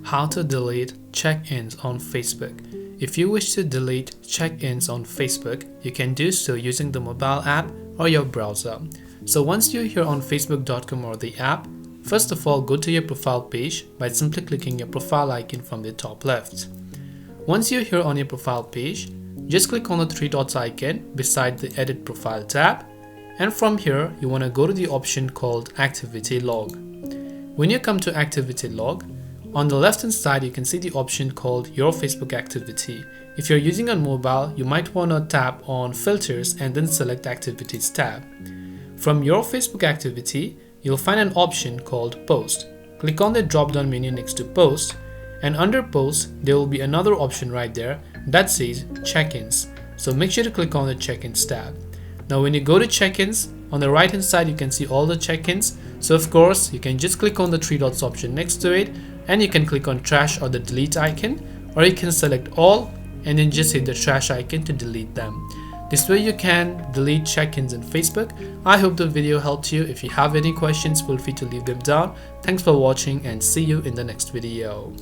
How to delete check-ins on Facebook. If you wish to delete check-ins on Facebook, you can do so using the mobile app or your browser. So once you're here on facebook.com or the app, first of all go to your profile page by simply clicking your profile icon from the top left. Once you're here on your profile page, just click on the three dots icon beside the Edit Profile tab, and from here you want to go to the option called Activity Log. When you come to Activity Log, on the left hand side you can see the option called Your Facebook Activity. If you're using on mobile, you might want to tap on Filters and then select Activities tab. From Your Facebook Activity, you'll find an option called Post. Click on the drop down menu next to Post, and under Post there will be another option right there that says Check-ins. So make sure to click on the Check-ins tab. Now when you go to Check-ins, on the right hand side you can see all the check-ins. So of course you can just click on the three dots option next to it, and you can click on Trash or the Delete icon, or you can select all and then just hit the Trash icon to delete them. This way you can delete check-ins in Facebook. I hope the video helped you. If you have any questions, feel free to leave them down. Thanks for watching and see you in the next video.